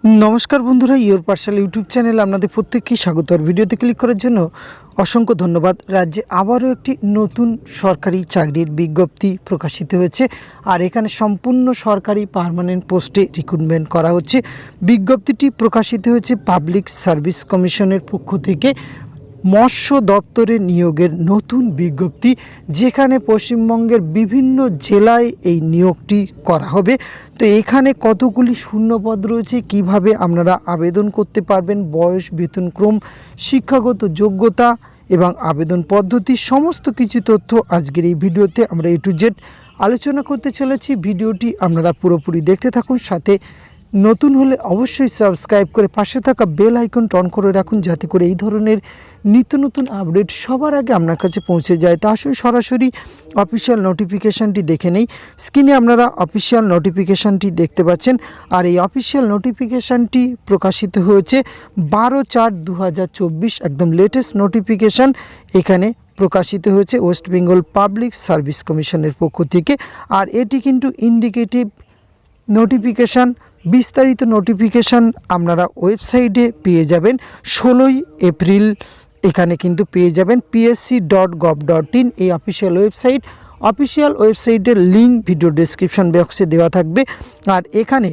नमस्कार बंधुरा योर पाठशाला यूट्यूब चैनल आपनादेर प्रत्येकके स्वागत। और भिडियोते क्लिक करार जन्य असंख्य धन्यवाद। राज्ये आबारो एकटी नतून सरकारी चाकरिर विज्ञप्ति प्रकाशित हयेछे और एखाने सम्पूर्ण सरकारी पार्मानेंट पोस्टे रिक्रुटमेंट करा हच्छे। विज्ञप्तिटी प्रकाशित हयेछे पाब्लिक सार्विस कमिशनेर पक्ष थेके मत्स्य दफ्तरे नियोगेर नतून विज्ञप्ति, जेखाने पश्चिमबंगेर विभिन्न जेलाय एई नियोगटी करा होबे। तो एखाने कतगुली शून्यपद रयेछे, किभाबे आपनारा आवेदन करते पारबेन, बयस, वेतनक्रम, शिक्षागत योग्यता एवं आवेदन पद्धति समस्त किछु तथ्य आजकेर एई भिडियोते आमरा ए टू जेड आलोचना करते चलेछि। भिडियोटी आपनारा पुरोपुरि देखते थाकुन, साथे नतून होले अवश्य सबस्क्राइब करे पाशे थाका बेल आइकनटा अन करे राखुन, जाते करे এই ধরনের নিত্য নতুন আপডেট সবার আগে আপনার কাছে পৌঁছে যায়। তা আসুন সরাসরি অফিশিয়াল নোটিফিকেশনটি দেখে নেই। স্ক্রিনে আপনারা অফিশিয়াল নোটিফিকেশনটি দেখতে পাচ্ছেন আর এই অফিশিয়াল নোটিফিকেশনটি প্রকাশিত হয়েছে 12/4/2024, একদম লেটেস্ট নোটিফিকেশন এখানে প্রকাশিত হয়েছে ওয়েস্ট বেঙ্গল পাবলিক সার্ভিস কমিশনের পক্ষ থেকে। আর এটি কিন্তু ইন্ডিকেটিভ নোটিফিকেশন, বিস্তারিত নোটিফিকেশান আপনারা ওয়েবসাইটে পেয়ে যাবেন 16 এপ্রিল। এখানে কিন্তু পেয়ে যাবেন psc.gov.in এই অফিসিয়াল ওয়েবসাইট। অফিসিয়াল ওয়েবসাইটের লিঙ্ক ভিডিও ডেসক্রিপশন বক্সে দেওয়া থাকবে। আর এখানে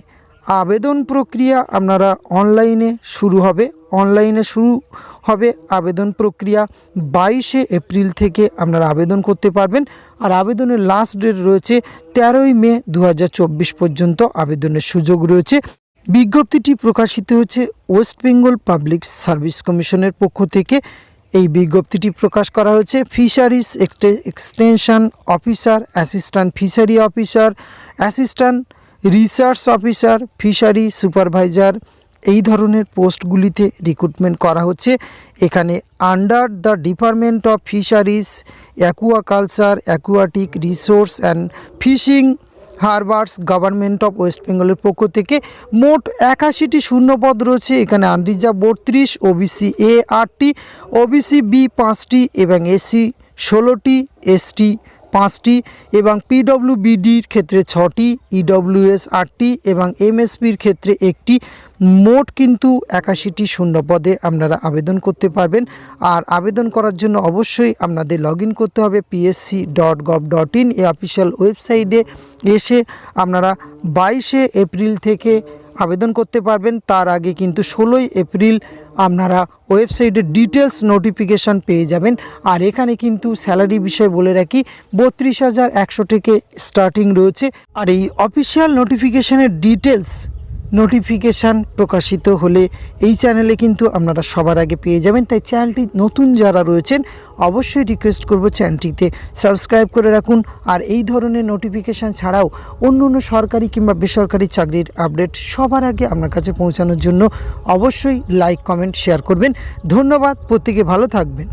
আবেদন প্রক্রিয়া আপনারা অনলাইনে শুরু হবে আবেদন প্রক্রিয়া 22 এপ্রিল থেকে আপনারা আবেদন করতে পারবেন। আর আবেদনের লাস্ট ডেট রয়েছে 13 মে 2024 পর্যন্ত আবেদনের সুযোগ রয়েছে। বিজ্ঞপ্তিটি প্রকাশিত হচ্ছে ওয়েস্ট বেঙ্গল পাবলিক সার্ভিস কমিশনের পক্ষ থেকে। এই বিজ্ঞপ্তিটি প্রকাশ করা হয়েছে fisheries extension officer, assistant fishery officer, assistant research officer, fishery supervisor, এই ধরনের পোস্টগুলিতে রিক্রুটমেন্ট করা হচ্ছে। এখানে under the department of fisheries, aquaculture, aquatic resource and fishing harbours, government of West বেঙ্গলের পক্ষ থেকে মোট 81টি শূন্যপদ রয়েছে। এখানে আনরিজার্ভ 32, ওবিসি এ 8টি, ওবিসি বি 5টি এবং এসসি 16টি, এসটি 5টি এবং পিডব্লিউবিডির ক্ষেত্রে 6টি, ইডব্লিউএস 8টি এবং এমএসপির ক্ষেত্রে 1টি। মোট কিন্তু 81টি শূন্যপদে আপনারা আবেদন করতে পারবেন। আর আবেদন করার জন্য অবশ্যই আপনাদের লগ ইন করতে হবে psc.gov.in এই অফিসিয়াল ওয়েবসাইটে এসে আপনারা 22 এপ্রিল থেকে আবেদন করতে পারবেন। তার আগে কিন্তু 16 এপ্রিল আপনারা ওয়েবসাইটে ডিটেলস নোটিফিকেশান পেয়ে যাবেন। আর এখানে কিন্তু স্যালারি বিষয় বলে রাখি 32,100 থেকে স্টার্টিং রয়েছে। আর এই অফিসিয়াল নোটিফিকেশানের ডিটেলস নোটিফিকেশান প্রকাশিত হলে এই চ্যানেলে কিন্তু আপনারা সবার আগে পেয়ে যাবেন। তাই চ্যানেলটি নতুন যারা রয়েছেন অবশ্যই রিকোয়েস্ট করব চ্যানেলটিতে সাবস্ক্রাইব করে রাখুন। আর এই ধরনের নোটিফিকেশান ছাড়াও অন্য সরকারি কিংবা বেসরকারি চাকরির আপডেট সবার আগে আপনার কাছে পৌঁছানোর জন্য অবশ্যই লাইক, কমেন্ট, শেয়ার করবেন। ধন্যবাদ, প্রত্যেকে ভালো থাকবেন।